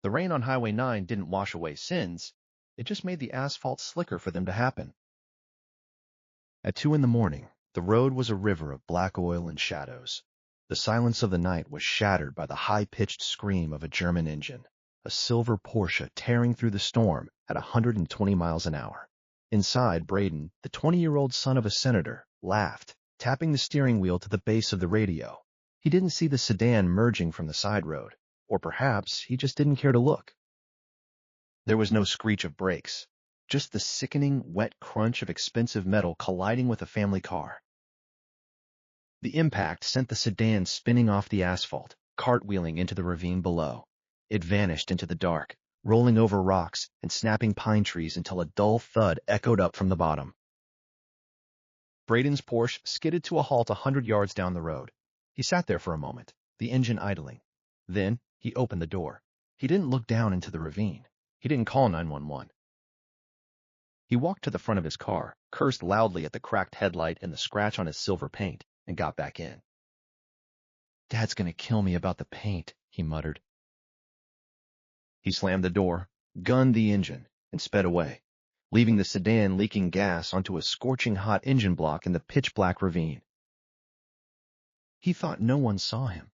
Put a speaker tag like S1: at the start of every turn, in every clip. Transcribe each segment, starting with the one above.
S1: The rain on Highway 9 didn't wash away sins, it just made the asphalt slicker for them to happen. At 2 in the morning, the road was a river of black oil and shadows. The silence of the night was shattered by the high-pitched scream of a German engine, a silver Porsche tearing through the storm at 120 miles an hour. Inside, Braden, the 20-year-old son of a senator, laughed, tapping the steering wheel to the base of the radio. He didn't see the sedan merging from the side road, or perhaps he just didn't care to look. There was no screech of brakes, just the sickening, wet crunch of expensive metal colliding with a family car. The impact sent the sedan spinning off the asphalt, cartwheeling into the ravine below. It vanished into the dark, rolling over rocks and snapping pine trees until a dull thud echoed up from the bottom. Braden's Porsche skidded to a halt 100 yards down the road. He sat there for a moment, the engine idling. Then he opened the door. He didn't look down into the ravine. He didn't call 911. He walked to the front of his car, cursed loudly at the cracked headlight and the scratch on his silver paint, and got back in. "Dad's gonna kill me about the paint," he muttered. He slammed the door, gunned the engine, and sped away, leaving the sedan leaking gas onto a scorching hot engine block in the pitch-black ravine. He thought no one saw him.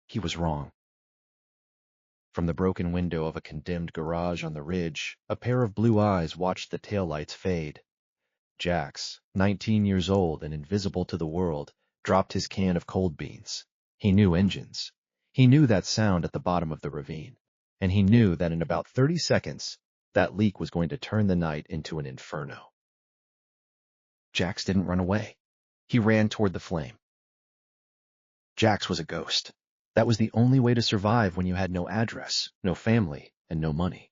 S1: He was wrong. From the broken window of a condemned garage on the ridge, a pair of blue eyes watched the taillights fade. Jax, 19 years old and invisible to the world, dropped his can of cold beans. He knew engines. He knew that sound at the bottom of the ravine. And he knew that in about 30 seconds, that leak was going to turn the night into an inferno. Jax didn't run away. He ran toward the flame. Jax was a ghost. That was the only way to survive when you had no address, no family, and no money.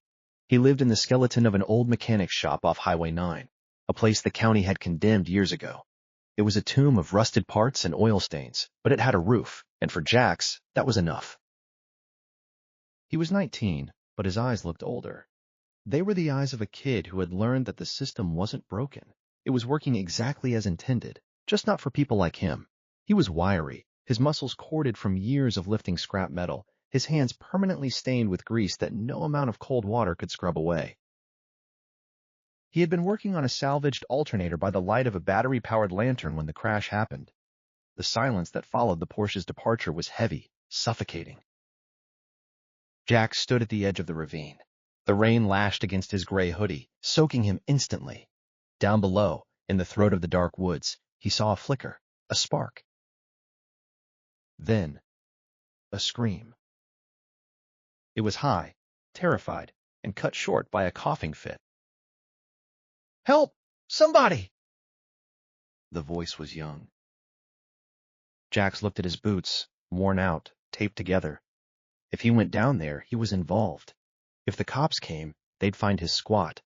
S1: He lived in the skeleton of an old mechanic's shop off Highway 9, a place the county had condemned years ago. It was a tomb of rusted parts and oil stains, but it had a roof, and for Jax, that was enough. He was 19, but his eyes looked older. They were the eyes of a kid who had learned that the system wasn't broken. It was working exactly as intended, just not for people like him. He was wiry, his muscles corded from years of lifting scrap metal, his hands permanently stained with grease that no amount of cold water could scrub away. He had been working on a salvaged alternator by the light of a battery-powered lantern when the crash happened. The silence that followed the Porsche's departure was heavy, suffocating. Jack stood at the edge of the ravine. The rain lashed against his gray hoodie, soaking him instantly. Down below, in the throat of the dark woods, he saw a flicker, a spark. Then, a scream. It was high, terrified, and cut short by a coughing fit. "Help! Somebody!" The voice was young. Jax looked at his boots, worn out, taped together. If he went down there, he was involved. If the cops came, they'd find his squat.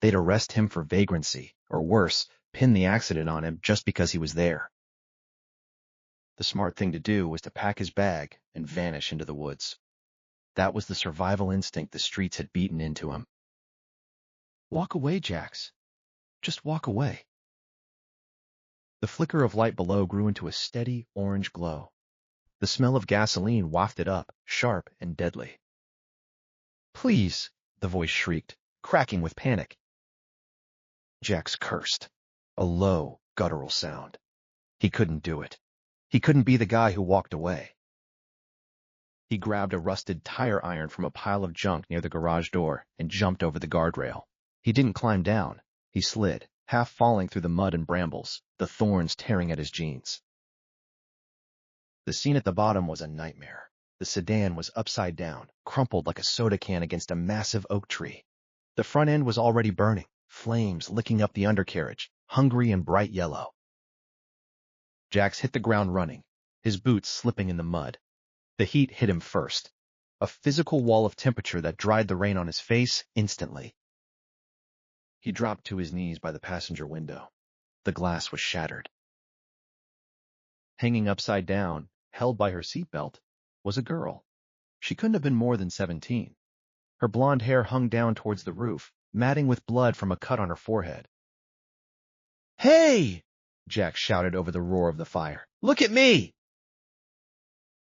S1: They'd arrest him for vagrancy, or worse, pin the accident on him just because he was there. The smart thing to do was to pack his bag and vanish into the woods. That was the survival instinct the streets had beaten into him. "Walk away, Jax. Just walk away." The flicker of light below grew into a steady orange glow. The smell of gasoline wafted up, sharp and deadly. "Please," the voice shrieked, cracking with panic. Jax cursed. A low, guttural sound. He couldn't do it. He couldn't be the guy who walked away. He grabbed a rusted tire iron from a pile of junk near the garage door and jumped over the guardrail. He didn't climb down. He slid, half falling through the mud and brambles, the thorns tearing at his jeans. The scene at the bottom was a nightmare. The sedan was upside down, crumpled like a soda can against a massive oak tree. The front end was already burning, flames licking up the undercarriage, hungry and bright yellow. Jax hit the ground running, his boots slipping in the mud. The heat hit him first, a physical wall of temperature that dried the rain on his face instantly. He dropped to his knees by the passenger window. The glass was shattered. Hanging upside down, held by her seatbelt, was a girl. She couldn't have been more than 17. Her blonde hair hung down towards the roof, matting with blood from a cut on her forehead. "Hey!" Jack shouted over the roar of the fire. "Look at me!"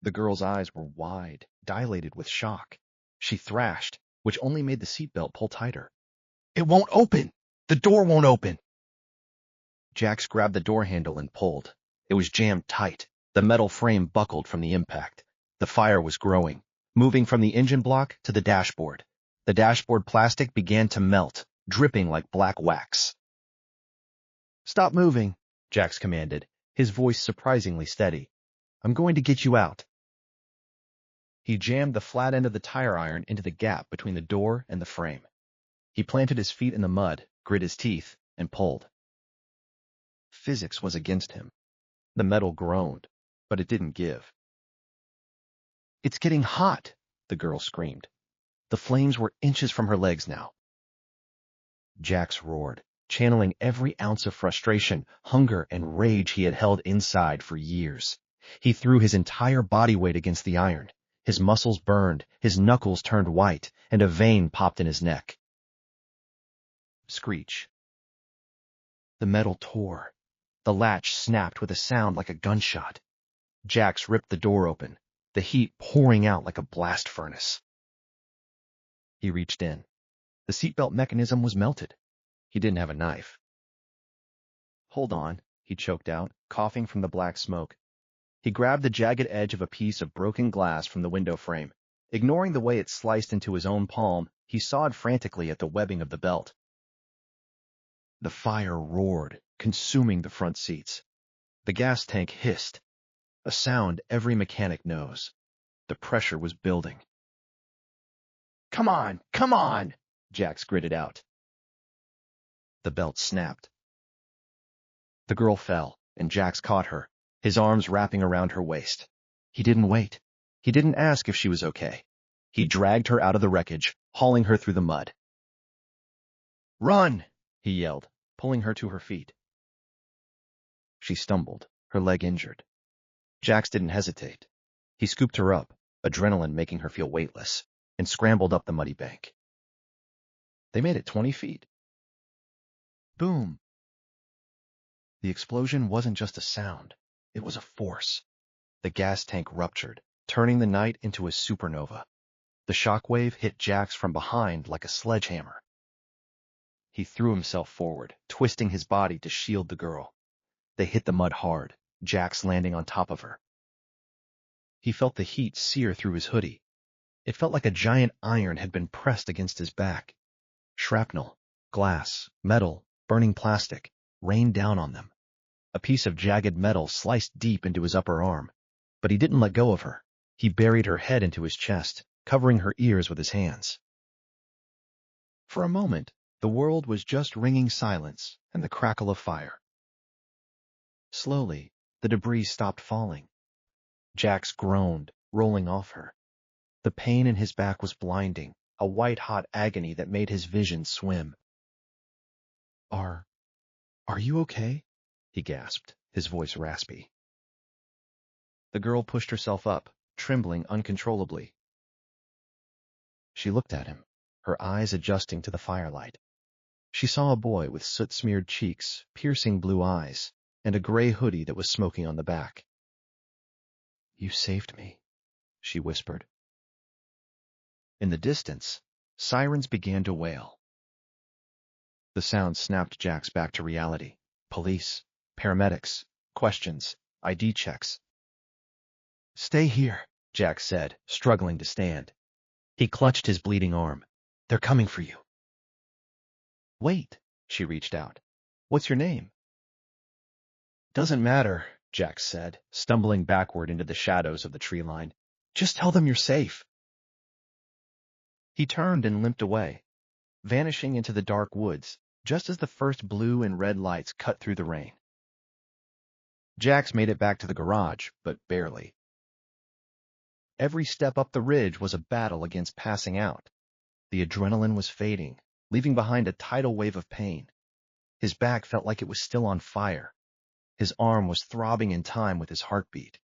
S1: The girl's eyes were wide, dilated with shock. she thrashed, which only made the seatbelt pull tighter. "It won't open! The door won't open!" Jax grabbed the door handle and pulled. It was jammed tight. The metal frame buckled from the impact. The fire was growing, moving from the engine block to the dashboard. The dashboard plastic began to melt, dripping like black wax. "Stop moving," Jax commanded, his voice surprisingly steady. "I'm going to get you out." He jammed the flat end of the tire iron into the gap between the door and the frame. He planted his feet in the mud, grit his teeth, and pulled. Physics was against him. The metal groaned, but it didn't give. "It's getting hot," the girl screamed. The flames were inches from her legs now. Jax roared, channeling every ounce of frustration, hunger, and rage he had held inside for years. He threw his entire body weight against the iron. His muscles burned, his knuckles turned white, and a vein popped in his neck. Screech. The metal tore. The latch snapped with a sound like a gunshot. Jax ripped the door open, the heat pouring out like a blast furnace. He reached in. The seatbelt mechanism was melted. He didn't have a knife. "Hold on," he choked out, coughing from the black smoke. He grabbed the jagged edge of a piece of broken glass from the window frame. Ignoring the way it sliced into his own palm, he sawed frantically at the webbing of the belt. The fire roared, consuming the front seats. The gas tank hissed, a sound every mechanic knows. The pressure was building. Come on, Jax gritted out. The belt snapped. The girl fell, and Jax caught her, his arms wrapping around her waist. He didn't wait. He didn't ask if she was okay. He dragged her out of the wreckage, hauling her through the mud. "Run!" he yelled, pulling her to her feet. She stumbled, her leg injured. Jax didn't hesitate. He scooped her up, adrenaline making her feel weightless, and scrambled up the muddy bank. They made it 20 feet. Boom! The explosion wasn't just a sound, it was a force. The gas tank ruptured, turning the night into a supernova. The shockwave hit Jax from behind like a sledgehammer. He threw himself forward, twisting his body to shield the girl. They hit the mud hard, Jax landing on top of her. He felt the heat sear through his hoodie. It felt like a giant iron had been pressed against his back. Shrapnel, glass, metal, burning plastic, rained down on them. A piece of jagged metal sliced deep into his upper arm, but he didn't let go of her. He buried her head into his chest, covering her ears with his hands. For a moment, the world was just ringing silence and the crackle of fire. Slowly, the debris stopped falling. Jax groaned, rolling off her. The pain in his back was blinding, a white-hot agony that made his vision swim. Are you okay?" he gasped, his voice raspy. The girl pushed herself up, trembling uncontrollably. She looked at him, her eyes adjusting to the firelight. She saw a boy with soot-smeared cheeks, piercing blue eyes, and a gray hoodie that was smoking on the back. "You saved me," she whispered. In the distance, sirens began to wail. The sound snapped Jax back to reality. Police, paramedics, questions, ID checks. "Stay here," Jax said, struggling to stand. He clutched his bleeding arm. "They're coming for you." "Wait," she reached out. "What's your name?" "Doesn't matter," Jax said, stumbling backward into the shadows of the tree line. "Just tell them you're safe." He turned and limped away, vanishing into the dark woods, just as the first blue and red lights cut through the rain. Jax made it back to the garage, but barely. Every step up the ridge was a battle against passing out. The adrenaline was fading, leaving behind a tidal wave of pain. His back felt like it was still on fire. His arm was throbbing in time with his heartbeat.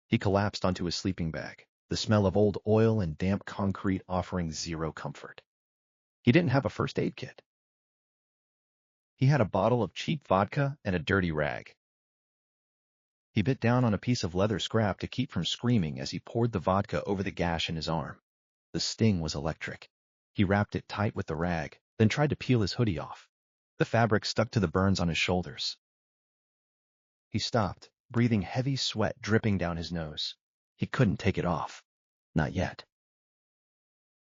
S1: He collapsed onto his sleeping bag, the smell of old oil and damp concrete offering zero comfort. He didn't have a first aid kit. He had a bottle of cheap vodka and a dirty rag. He bit down on a piece of leather scrap to keep from screaming as he poured the vodka over the gash in his arm. The sting was electric. He wrapped it tight with the rag, then tried to peel his hoodie off. The fabric stuck to the burns on his shoulders. He stopped, breathing heavy sweat dripping down his nose. He couldn't take it off. Not yet.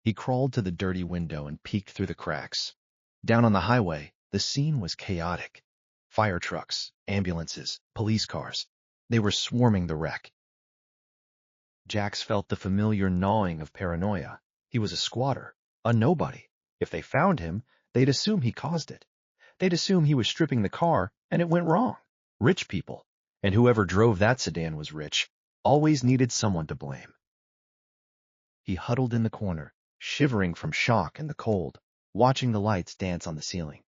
S1: He crawled to the dirty window and peeked through the cracks. Down on the highway, the scene was chaotic. Fire trucks, ambulances, police cars. They were swarming the wreck. Jax felt the familiar gnawing of paranoia. He was a squatter, a nobody. If they found him, they'd assume he caused it. They'd assume he was stripping the car, and it went wrong. Rich people, and whoever drove that sedan was rich, always needed someone to blame. He huddled in the corner, shivering from shock and the cold, watching the lights dance on the ceiling.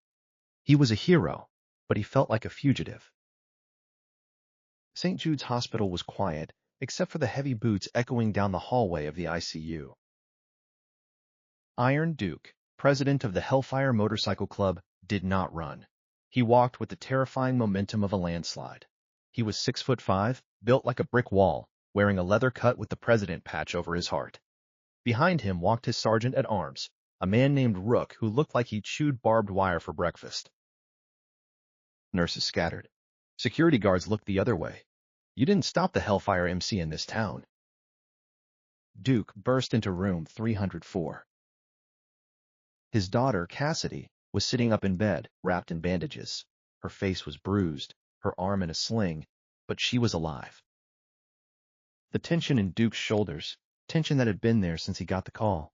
S1: He was a hero, but he felt like a fugitive. St. Jude's Hospital was quiet, except for the heavy boots echoing down the hallway of the ICU. Iron Duke, president of the Hellfire Motorcycle Club, did not run. He walked with the terrifying momentum of a landslide. He was 6'5", built like a brick wall, wearing a leather cut with the president patch over his heart. Behind him walked his sergeant-at-arms, a man named Rook who looked like he chewed barbed wire for breakfast. Nurses scattered. Security guards looked the other way. You didn't stop the Hellfire MC in this town. Duke burst into room 304. His daughter, Cassidy, was sitting up in bed, wrapped in bandages. Her face was bruised, her arm in a sling, but she was alive. The tension in Duke's shoulders, tension that had been there since he got the call,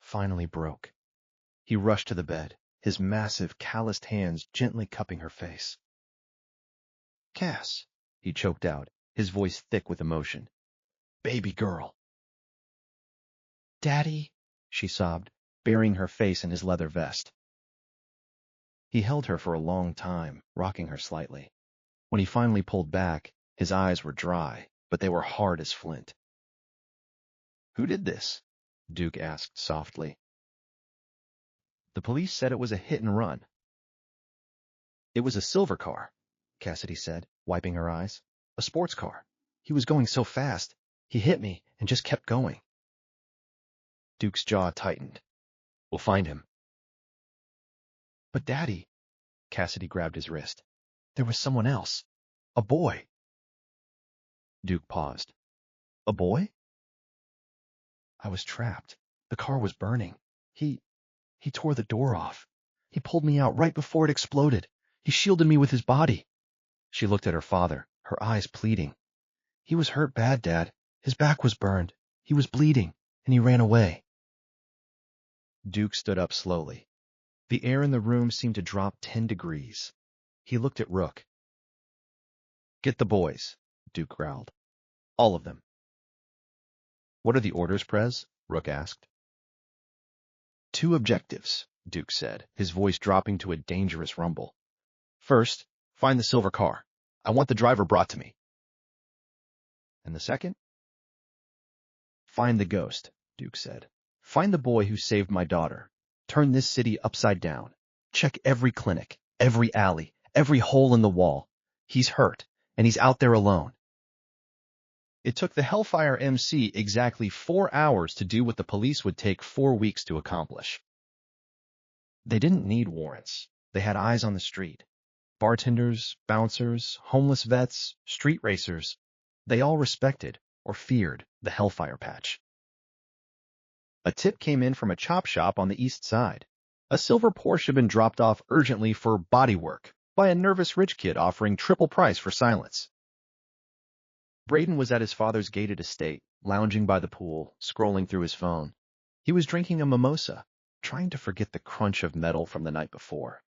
S1: finally broke. He rushed to the bed, his massive, calloused hands gently cupping her face. "Cass," he choked out, his voice thick with emotion. "Baby girl." "Daddy," she sobbed, burying her face in his leather vest. He held her for a long time, rocking her slightly. When he finally pulled back, his eyes were dry, but they were hard as flint. "Who did this?" Duke asked softly. "The police said it was a hit and run." "It was a silver car," Cassidy said, wiping her eyes. "A sports car. He was going so fast. He hit me and just kept going." Duke's jaw tightened. "We'll find him." "But Daddy," Cassidy grabbed his wrist. "There was someone else. A boy." Duke paused. "A boy?" "I was trapped. The car was burning. He tore the door off. He pulled me out right before it exploded. He shielded me with his body." She looked at her father, her eyes pleading. "He was hurt bad, Dad. His back was burned. He was bleeding, and he ran away." Duke stood up slowly. The air in the room seemed to drop 10 degrees. He looked at Rook. "Get the boys," Duke growled. "All of them." "What are the orders, Prez?" Rook asked. "2 objectives," Duke said, his voice dropping to a dangerous rumble. "First, find the silver car. I want the driver brought to me." "And the second?" "Find the ghost," Duke said. "Find the boy who saved my daughter. Turn this city upside down. Check every clinic, every alley, every hole in the wall. He's hurt, and he's out there alone." It took the Hellfire MC exactly 4 hours to do what the police would take 4 weeks to accomplish. They didn't need warrants. They had eyes on the street. Bartenders, bouncers, homeless vets, street racers. They all respected, or feared, the Hellfire Patch. A tip came in from a chop shop on the east side. A silver Porsche had been dropped off urgently for bodywork by a nervous rich kid offering triple price for silence. Braden was at his father's gated estate, lounging by the pool, scrolling through his phone. He was drinking a mimosa, trying to forget the crunch of metal from the night before.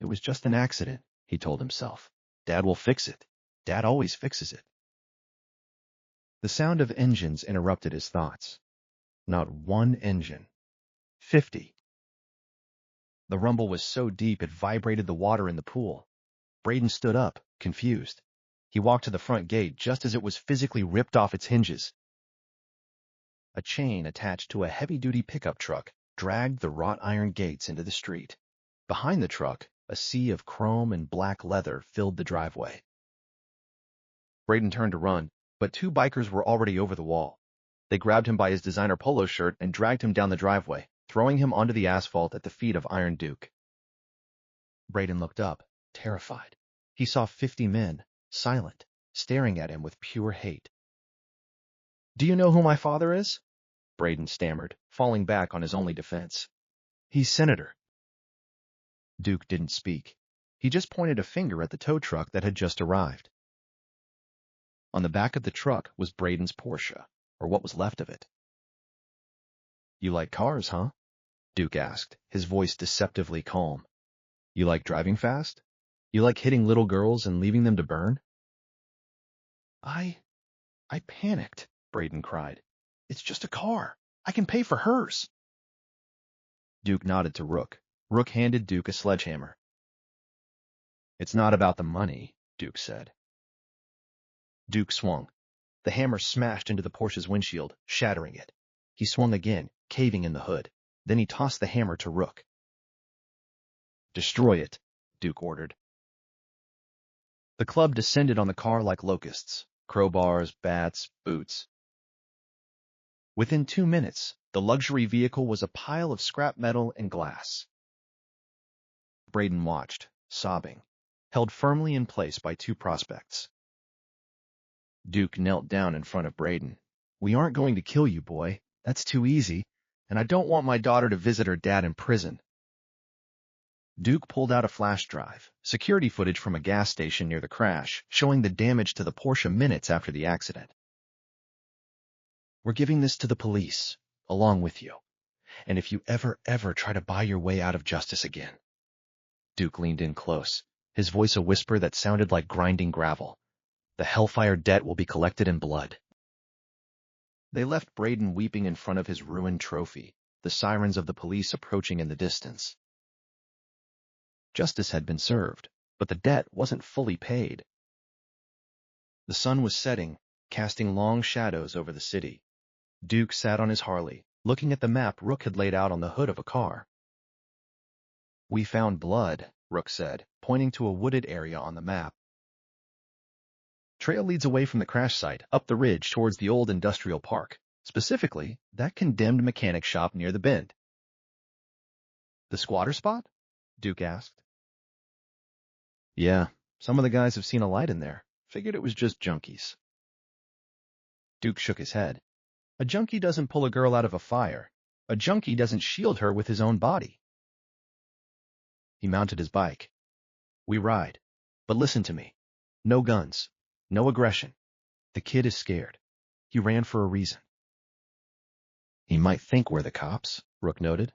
S1: It was just an accident, he told himself. Dad will fix it. Dad always fixes it. The sound of engines interrupted his thoughts. Not one engine. 50. The rumble was so deep it vibrated the water in the pool. Braden stood up, confused. He walked to the front gate just as it was physically ripped off its hinges. A chain attached to a heavy-duty pickup truck dragged the wrought iron gates into the street. Behind the truck, a sea of chrome and black leather filled the driveway. Braden turned to run, but 2 bikers were already over the wall. They grabbed him by his designer polo shirt and dragged him down the driveway, throwing him onto the asphalt at the feet of Iron Duke. Braden looked up, terrified. He saw 50 men, silent, staring at him with pure hate. "Do you know who my father is?" Braden stammered, falling back on his only defense. "He's Senator." Duke didn't speak. He just pointed a finger at the tow truck that had just arrived. On the back of the truck was Braden's Porsche, or what was left of it. "You like cars, huh?" Duke asked, his voice deceptively calm. "You like driving fast? You like hitting little girls and leaving them to burn?" I panicked, Braden cried. "It's just a car. I can pay for hers." Duke nodded to Rook. Rook handed Duke a sledgehammer. "It's not about the money," Duke said. Duke swung. The hammer smashed into the Porsche's windshield, shattering it. He swung again, caving in the hood. Then he tossed the hammer to Rook. "Destroy it," Duke ordered. The club descended on the car like locusts, crowbars, bats, boots. Within 2 minutes, the luxury vehicle was a pile of scrap metal and glass. Braden watched, sobbing, held firmly in place by 2 prospects. Duke knelt down in front of Braden. "We aren't going to kill you, boy. That's too easy. And I don't want my daughter to visit her dad in prison." Duke pulled out a flash drive, security footage from a gas station near the crash, showing the damage to the Porsche minutes after the accident. "We're giving this to the police, along with you. And if you ever try to buy your way out of justice again." Duke leaned in close, his voice a whisper that sounded like grinding gravel. "The hellfire debt will be collected in blood." They left Braden weeping in front of his ruined trophy, the sirens of the police approaching in the distance. Justice had been served, but the debt wasn't fully paid. The sun was setting, casting long shadows over the city. Duke sat on his Harley, looking at the map Rook had laid out on the hood of a car. "We found blood," Rook said, pointing to a wooded area on the map. "Trail leads away from the crash site, up the ridge towards the old industrial park, specifically that condemned mechanic shop near the bend." "The squatter spot?" Duke asked. "Yeah, some of the guys have seen a light in there. Figured it was just junkies." Duke shook his head. "A junkie doesn't pull a girl out of a fire. A junkie doesn't shield her with his own body." He mounted his bike. "We ride. But listen to me. No guns. No aggression. The kid is scared. He ran for a reason." "He might think we're the cops," Rook noted.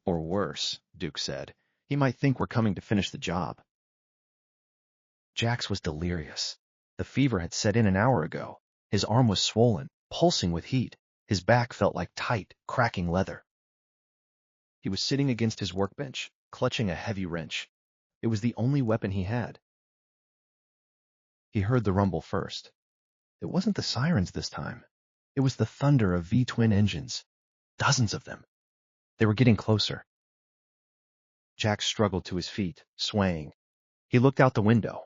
S1: "Or worse," Duke said. "He might think we're coming to finish the job." Jax was delirious. The fever had set in an hour ago. His arm was swollen, pulsing with heat. His back felt like tight, cracking leather. He was sitting against his workbench, clutching a heavy wrench. It was the only weapon he had. He heard the rumble first. It wasn't the sirens this time. It was the thunder of V-twin engines. Dozens of them. They were getting closer. Jax struggled to his feet, swaying. He looked out the window.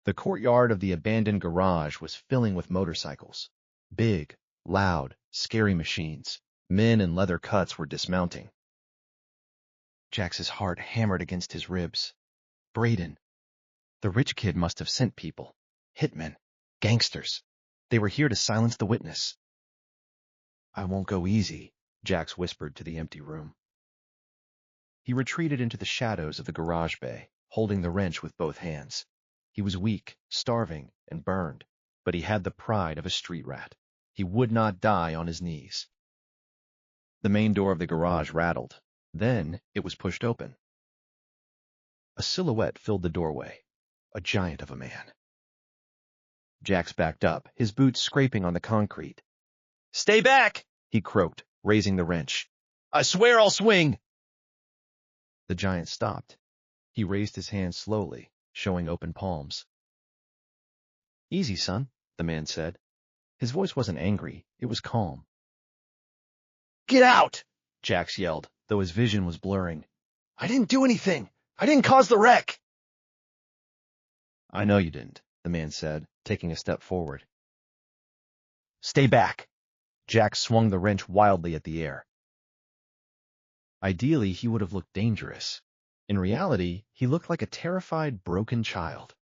S1: The courtyard of the abandoned garage was filling with motorcycles. Big, loud, scary machines. Men in leather cuts were dismounting. Jax's heart hammered against his ribs. Braden. The rich kid must have sent people. Hitmen. Gangsters. They were here to silence the witness. "I won't go easy," Jax whispered to the empty room. He retreated into the shadows of the garage bay, holding the wrench with both hands. He was weak, starving, and burned, but he had the pride of a street rat. He would not die on his knees. The main door of the garage rattled. Then it was pushed open. A silhouette filled the doorway, a giant of a man. Jax backed up, his boots scraping on the concrete. "Stay back!" he croaked, raising the wrench. "I swear I'll swing!" The giant stopped. He raised his hands slowly, showing open palms. "Easy, son," the man said. His voice wasn't angry, it was calm. "Get out!" Jax yelled, though his vision was blurring. "I didn't do anything! I didn't cause the wreck!" "I know you didn't," the man said, taking a step forward. Stay back! Jack swung the wrench wildly at the air. Ideally, he would have looked dangerous. In reality, he looked like a terrified, broken child.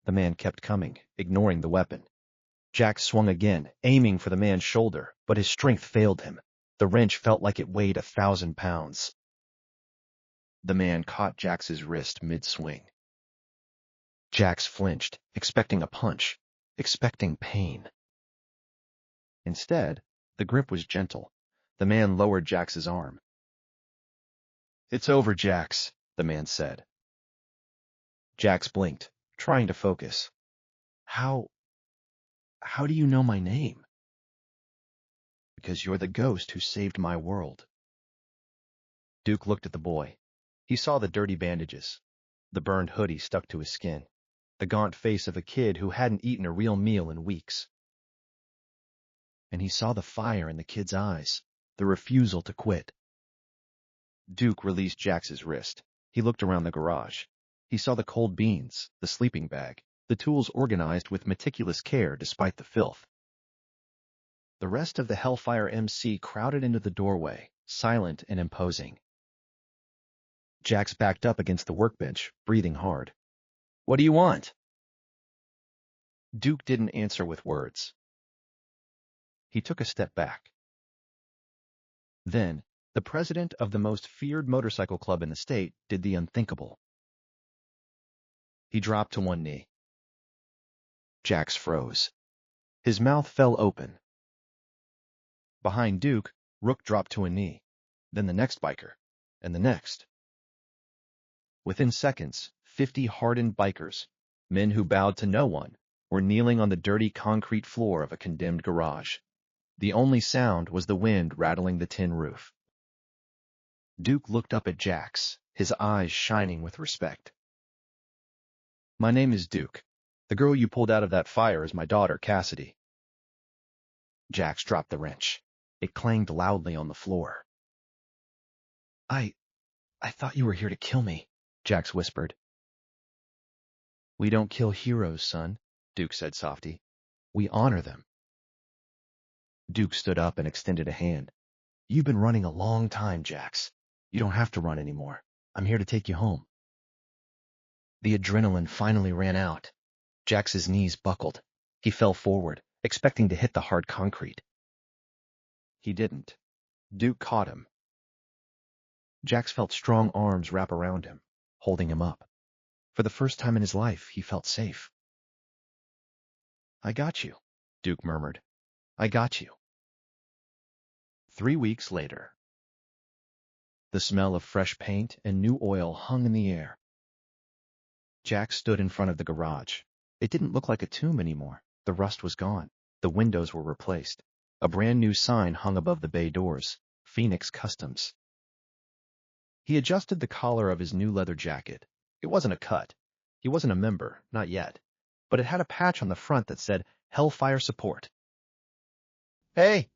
S1: The man kept coming, ignoring the weapon. Jack swung again, aiming for the man's shoulder, but his strength failed him. The wrench felt like it weighed 1,000 pounds. The man caught Jack's wrist mid-swing. Jax flinched, expecting a punch, expecting pain. Instead, the grip was gentle. The man lowered Jax's arm. "It's over, Jax," the man said. Jax blinked, trying to focus. How do you know my name?" "Because you're the ghost who saved my world." Duke looked at the boy. He saw the dirty bandages, the burned hoodie stuck to his skin, the gaunt face of a kid who hadn't eaten a real meal in weeks. And he saw the fire in the kid's eyes, the refusal to quit. Duke released Jax's wrist. He looked around the garage. He saw the cold beans, the sleeping bag, the tools organized with meticulous care despite the filth. The rest of the Hellfire MC crowded into the doorway, silent and imposing. Jax backed up against the workbench, breathing hard. "What do you want?" Duke didn't answer with words. He took a step back. Then, the president of the most feared motorcycle club in the state did the unthinkable. He dropped to one knee. Jax froze. His mouth fell open. Behind Duke, Rook dropped to a knee, then the next biker, and the next. Within seconds, 50 hardened bikers, men who bowed to no one, were kneeling on the dirty concrete floor of a condemned garage. The only sound was the wind rattling the tin roof. Duke looked up at Jax, his eyes shining with respect. "My name is Duke. The girl you pulled out of that fire is my daughter, Cassidy." Jax dropped the wrench. It clanged loudly on the floor. I thought you were here to kill me," Jax whispered. "We don't kill heroes, son," Duke said softly. "We honor them." Duke stood up and extended a hand. "You've been running a long time, Jax. You don't have to run anymore. I'm here to take you home." The adrenaline finally ran out. Jax's knees buckled. He fell forward, expecting to hit the hard concrete. He didn't. Duke caught him. Jax felt strong arms wrap around him, holding him up. For the first time in his life, he felt safe. "I got you," Duke murmured. "I got you." 3 weeks later. The smell of fresh paint and new oil hung in the air. Jax stood in front of the garage. It didn't look like a tomb anymore. The rust was gone. The windows were replaced. A brand new sign hung above the bay doors, Phoenix Customs. He adjusted the collar of his new leather jacket. It wasn't a cut. He wasn't a member, not yet. But it had a patch on the front that said, Hellfire Support. "Hey!"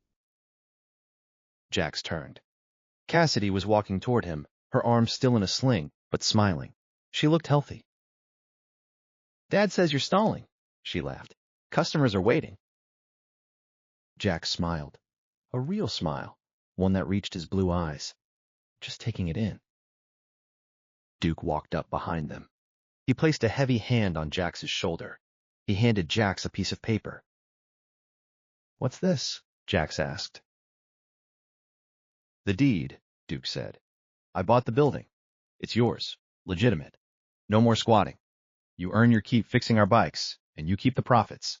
S1: Jax turned. Cassidy was walking toward him, her arm still in a sling, but smiling. She looked healthy. "Dad says you're stalling," she laughed. "Customers are waiting." Jax smiled. A real smile, one that reached his blue eyes. Just taking it in. Duke walked up behind them. He placed a heavy hand on Jax's shoulder. He handed Jax a piece of paper. "What's this?" Jax asked. "The deed," Duke said. "I bought the building. It's yours. Legitimate. No more squatting. You earn your keep fixing our bikes, and you keep the profits."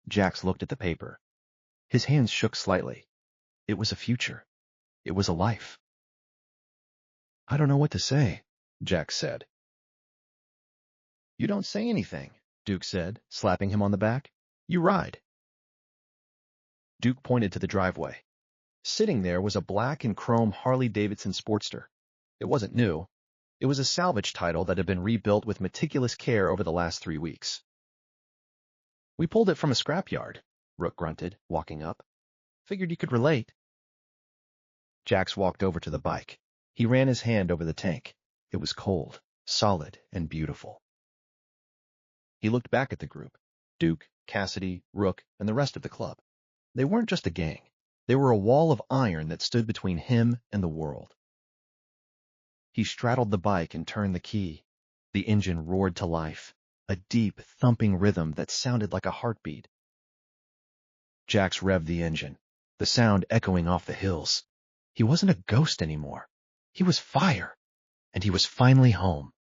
S1: Jax looked at the paper. His hands shook slightly. It was a future. It was a life. "I don't know what to say," Jax said. "You don't say anything," Duke said, slapping him on the back. "You ride." Duke pointed to the driveway. Sitting there was a black and chrome Harley-Davidson Sportster. It wasn't new. It was a salvage title that had been rebuilt with meticulous care over the last 3 weeks. "We pulled it from a scrapyard," Rook grunted, walking up. "Figured you could relate." Jax walked over to the bike. He ran his hand over the tank. It was cold, solid, and beautiful. He looked back at the group. "Duke, Cassidy, Rook, and the rest of the club. They weren't just a gang. They were a wall of iron that stood between him and the world. He straddled the bike and turned the key. The engine roared to life, a deep, thumping rhythm that sounded like a heartbeat. Jax revved the engine, the sound echoing off the hills. He wasn't a ghost anymore. He was fire, and he was finally home.